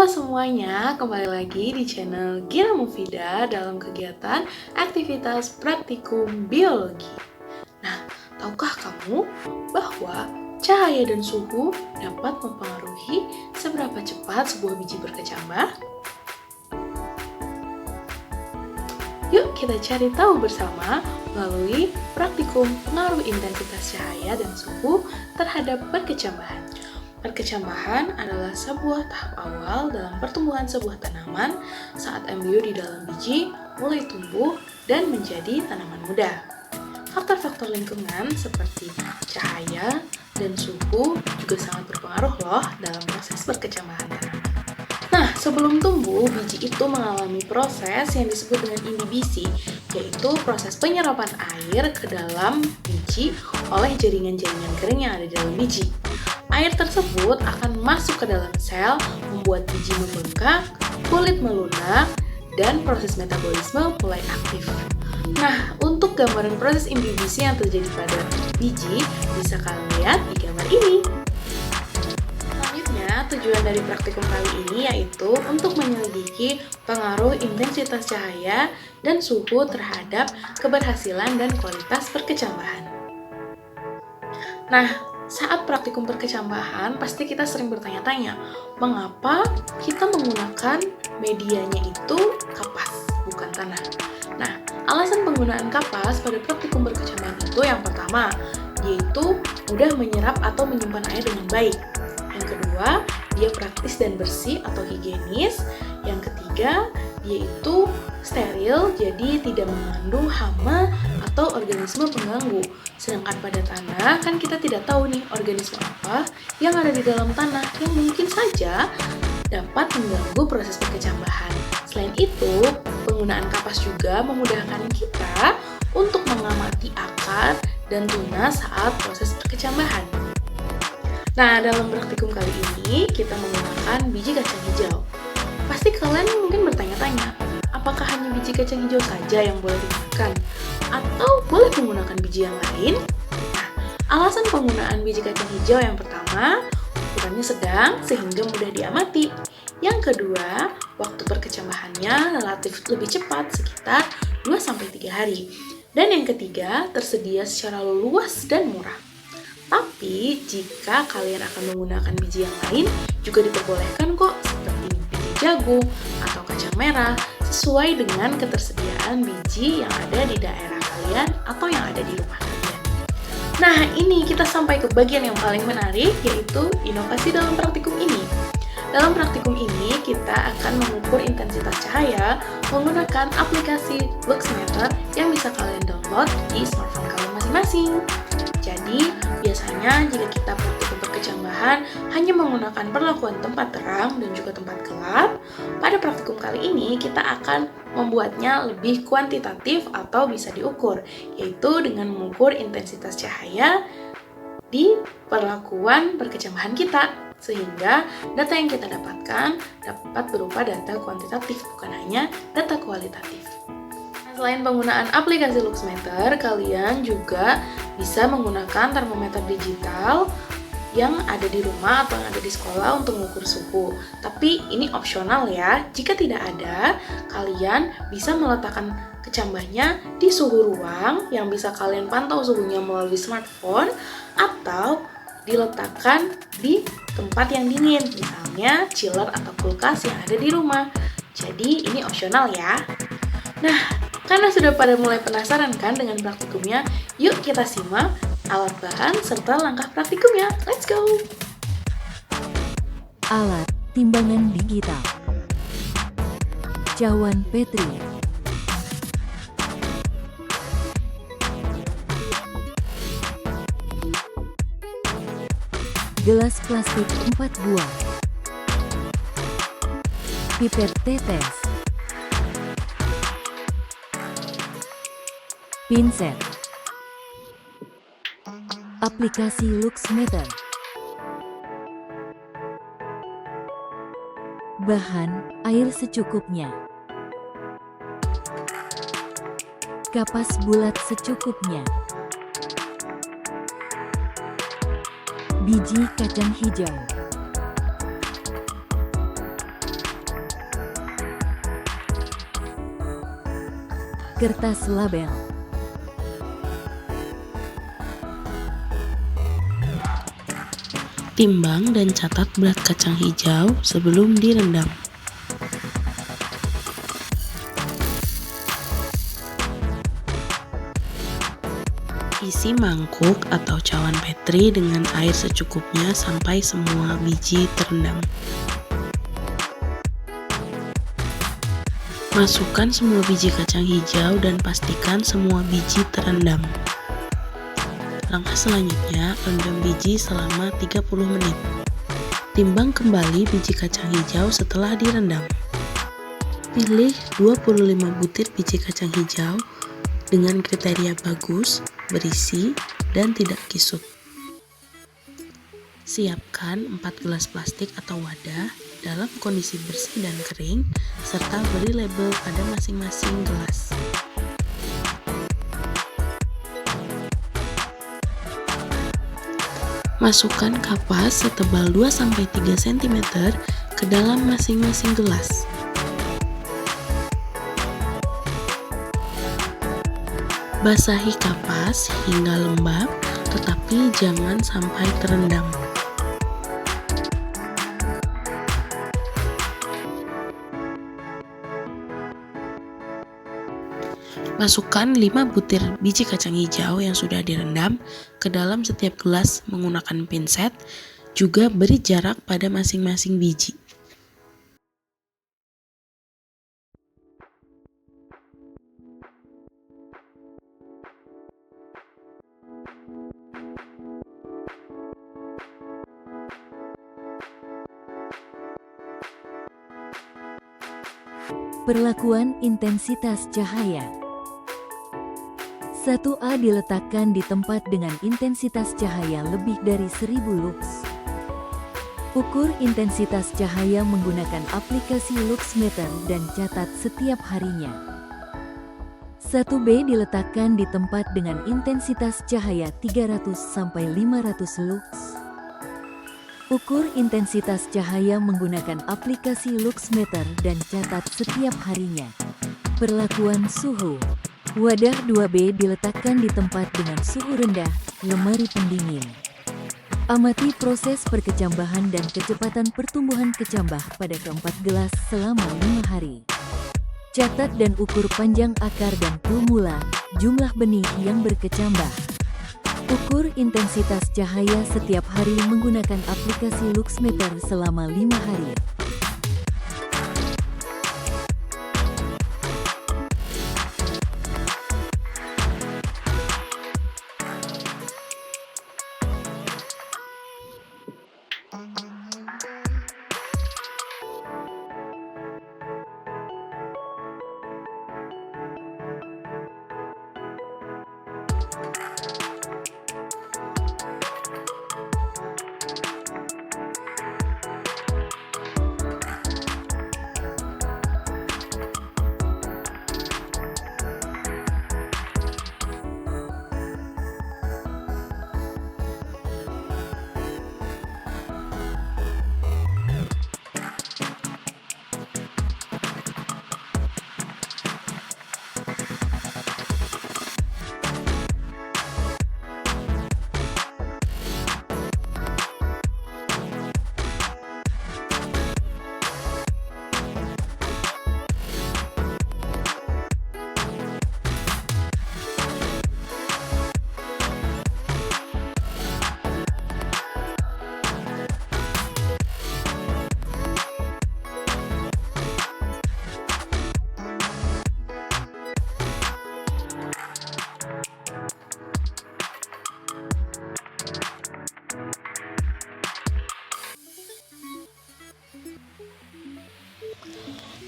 Halo semuanya, kembali lagi di channel Gina Mufida dalam kegiatan aktivitas praktikum biologi. Nah, tahukah kamu bahwa cahaya dan suhu dapat mempengaruhi seberapa cepat sebuah biji berkecambah? Yuk kita cari tahu bersama melalui praktikum pengaruh intensitas cahaya dan suhu terhadap berkecambahan. Perkecambahan adalah sebuah tahap awal dalam pertumbuhan sebuah tanaman saat embrio di dalam biji mulai tumbuh dan menjadi tanaman muda. Faktor-faktor lingkungan seperti cahaya dan suhu juga sangat berpengaruh loh dalam proses perkecambahan tanaman. Nah, sebelum tumbuh, biji itu mengalami proses yang disebut dengan imbibisi, yaitu proses penyerapan air ke dalam biji oleh jaringan-jaringan kering yang ada di dalam biji. Air tersebut akan masuk ke dalam sel, membuat biji membengkak, kulit melunak, dan proses metabolisme mulai aktif. Nah, untuk gambaran proses imbibisi yang terjadi pada biji, bisa kalian lihat di gambar ini. Selanjutnya, tujuan dari praktikum kali ini yaitu untuk menyelidiki pengaruh intensitas cahaya dan suhu terhadap keberhasilan dan kualitas perkecambahan. Nah, saat praktikum perkecambahan, pasti kita sering bertanya-tanya, mengapa kita menggunakan medianya itu kapas, bukan tanah? Nah, alasan penggunaan kapas pada praktikum perkecambahan itu yang pertama, yaitu mudah menyerap atau menyimpan air dengan baik. Yang kedua, dia praktis dan bersih atau higienis. Yang ketiga, dia itu steril, jadi tidak mengandung hama atau organisme pengganggu. Sedangkan pada tanah, kan kita tidak tahu nih organisme apa yang ada di dalam tanah yang mungkin saja dapat mengganggu proses perkecambahan. Selain itu, penggunaan kapas juga memudahkan kita untuk mengamati akar dan tunas saat proses perkecambahan. Nah, dalam praktikum kali ini, kita menggunakan biji kacang hijau. Pasti kalian mungkin bertanya-tanya, apakah hanya biji kacang hijau saja yang boleh dimakan? Atau boleh menggunakan biji yang lain? Nah, alasan penggunaan biji kacang hijau yang pertama, ukurannya sedang sehingga mudah diamati. Yang kedua, waktu perkecambahannya relatif lebih cepat, sekitar 2-3 hari. Dan yang ketiga, tersedia secara luas dan murah. Tapi, jika kalian akan menggunakan biji yang lain, juga diperbolehkan kok, seperti biji jagung atau kacang merah, sesuai dengan ketersediaan biji yang ada di daerah kalian atau yang ada di rumah kalian. Nah, ini kita sampai ke bagian yang paling menarik, yaitu inovasi dalam praktikum ini. Dalam praktikum ini, kita akan mengukur intensitas cahaya menggunakan aplikasi Luxmeter yang bisa kalian download di smartphone kalian masing-masing. Jadi, biasanya jika kita praktikum perkecambahan hanya menggunakan perlakuan tempat terang dan juga tempat gelap, pada praktikum kali ini kita akan membuatnya lebih kuantitatif atau bisa diukur, yaitu dengan mengukur intensitas cahaya di perlakuan perkecambahan kita, sehingga data yang kita dapatkan dapat berupa data kuantitatif, bukan hanya data kualitatif. Selain penggunaan aplikasi Luxmeter, kalian juga bisa menggunakan termometer digital yang ada di rumah atau yang ada di sekolah untuk mengukur suhu. Tapi ini opsional ya. Jika tidak ada, kalian bisa meletakkan kecambahnya di suhu ruang yang bisa kalian pantau suhunya melalui smartphone atau diletakkan di tempat yang dingin, misalnya chiller atau kulkas yang ada di rumah. Jadi ini opsional ya. Nah, karena sudah pada mulai penasaran kan dengan praktikumnya, yuk kita simak alat bahan serta langkah praktikumnya. Let's go! Alat timbangan digital. Cawan Petri. Gelas plastik 4 buah. Pipet tetes. Pinset. Aplikasi Luxmeter. Bahan, air secukupnya. Kapas bulat secukupnya. Biji kacang hijau. Kertas label. Timbang dan catat berat kacang hijau sebelum direndam. Isi mangkuk atau cawan petri dengan air secukupnya sampai semua biji terendam. Masukkan semua biji kacang hijau dan pastikan semua biji terendam. Langkah selanjutnya, rendam biji selama 30 menit. Timbang kembali biji kacang hijau setelah direndam. Pilih 25 butir biji kacang hijau dengan kriteria bagus, berisi, dan tidak kisut. Siapkan 4 gelas plastik atau wadah dalam kondisi bersih dan kering, serta beri label pada masing-masing gelas. Masukkan kapas setebal 2-3 cm ke dalam masing-masing gelas. Basahi kapas hingga lembab, tetapi jangan sampai terendam. Masukkan 5 butir biji kacang hijau yang sudah direndam ke dalam setiap gelas menggunakan pinset, juga beri jarak pada masing-masing biji. Perlakuan intensitas cahaya. 1A diletakkan di tempat dengan intensitas cahaya lebih dari 1000 lux. Ukur intensitas cahaya menggunakan aplikasi Luxmeter dan catat setiap harinya. 1B diletakkan di tempat dengan intensitas cahaya 300-500 lux. Ukur intensitas cahaya menggunakan aplikasi Luxmeter dan catat setiap harinya. Perlakuan suhu. Wadah 2B diletakkan di tempat dengan suhu rendah, lemari pendingin. Amati proses perkecambahan dan kecepatan pertumbuhan kecambah pada keempat gelas selama 5 hari. Catat dan ukur panjang akar dan plumula, jumlah benih yang berkecambah. Ukur intensitas cahaya setiap hari menggunakan aplikasi Luxmeter selama 5 hari.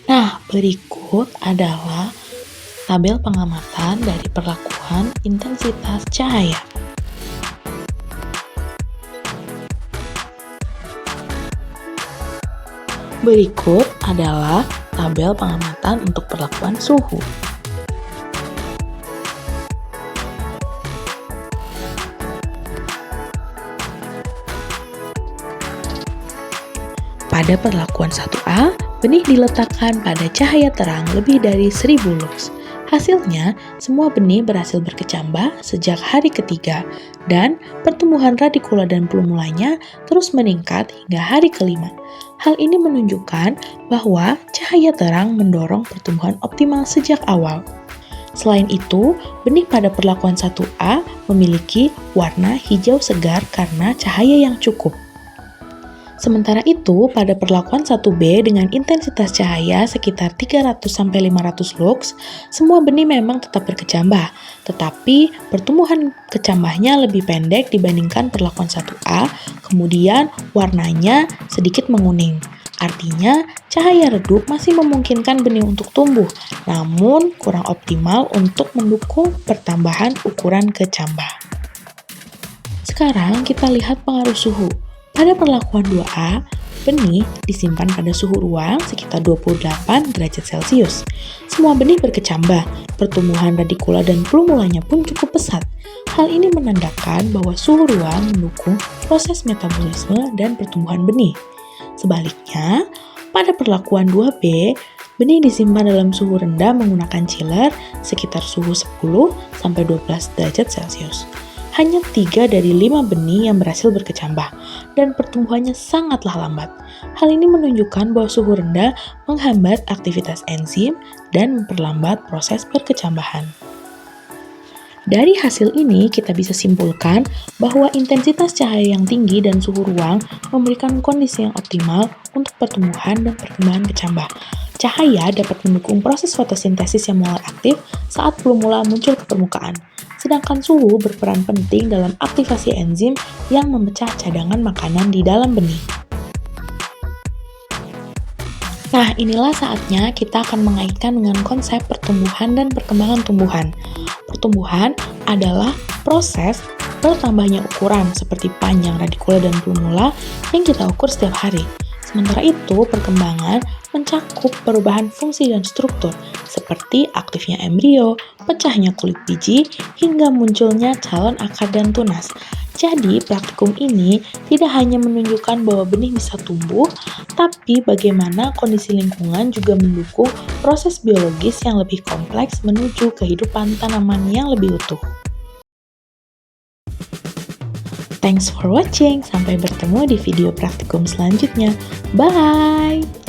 Nah, berikut adalah tabel pengamatan dari perlakuan intensitas cahaya. Berikut adalah tabel pengamatan untuk perlakuan suhu. Pada perlakuan 1A, benih diletakkan pada cahaya terang lebih dari 1000 lux. Hasilnya, semua benih berhasil berkecambah sejak hari ketiga, dan pertumbuhan radikula dan plumulanya terus meningkat hingga hari kelima. Hal ini menunjukkan bahwa cahaya terang mendorong pertumbuhan optimal sejak awal. Selain itu, benih pada perlakuan 1A memiliki warna hijau segar karena cahaya yang cukup. Sementara itu, pada perlakuan 1B dengan intensitas cahaya sekitar 300-500 lux, semua benih memang tetap berkecambah, tetapi pertumbuhan kecambahnya lebih pendek dibandingkan perlakuan 1A, kemudian warnanya sedikit menguning. Artinya, cahaya redup masih memungkinkan benih untuk tumbuh, namun kurang optimal untuk mendukung pertambahan ukuran kecambah. Sekarang kita lihat pengaruh suhu. Pada perlakuan 2A, benih disimpan pada suhu ruang sekitar 28 derajat Celcius. Semua benih berkecambah, pertumbuhan radikula dan plumulanya pun cukup pesat. Hal ini menandakan bahwa suhu ruang mendukung proses metabolisme dan pertumbuhan benih. Sebaliknya, pada perlakuan 2B, benih disimpan dalam suhu rendah menggunakan chiller sekitar suhu 10-12 derajat Celcius. Hanya 3 dari 5 benih yang berhasil berkecambah, dan pertumbuhannya sangatlah lambat. Hal ini menunjukkan bahwa suhu rendah menghambat aktivitas enzim dan memperlambat proses perkecambahan. Dari hasil ini, kita bisa simpulkan bahwa intensitas cahaya yang tinggi dan suhu ruang memberikan kondisi yang optimal untuk pertumbuhan dan perkembangan kecambah. Cahaya dapat mendukung proses fotosintesis yang mulai aktif saat plumula muncul ke permukaan, sedangkan suhu berperan penting dalam aktivasi enzim yang memecah cadangan makanan di dalam benih. Nah, inilah saatnya kita akan mengaitkan dengan konsep pertumbuhan dan perkembangan tumbuhan. Pertumbuhan adalah proses bertambahnya ukuran seperti panjang radikula dan plumula yang kita ukur setiap hari. Sementara itu, perkembangan mencakup perubahan fungsi dan struktur seperti aktifnya embrio, pecahnya kulit biji, hingga munculnya calon akar dan tunas. Jadi, praktikum ini tidak hanya menunjukkan bahwa benih bisa tumbuh, tapi bagaimana kondisi lingkungan juga mendukung proses biologis yang lebih kompleks menuju kehidupan tanaman yang lebih utuh. Thanks for watching, sampai bertemu di video praktikum selanjutnya. Bye!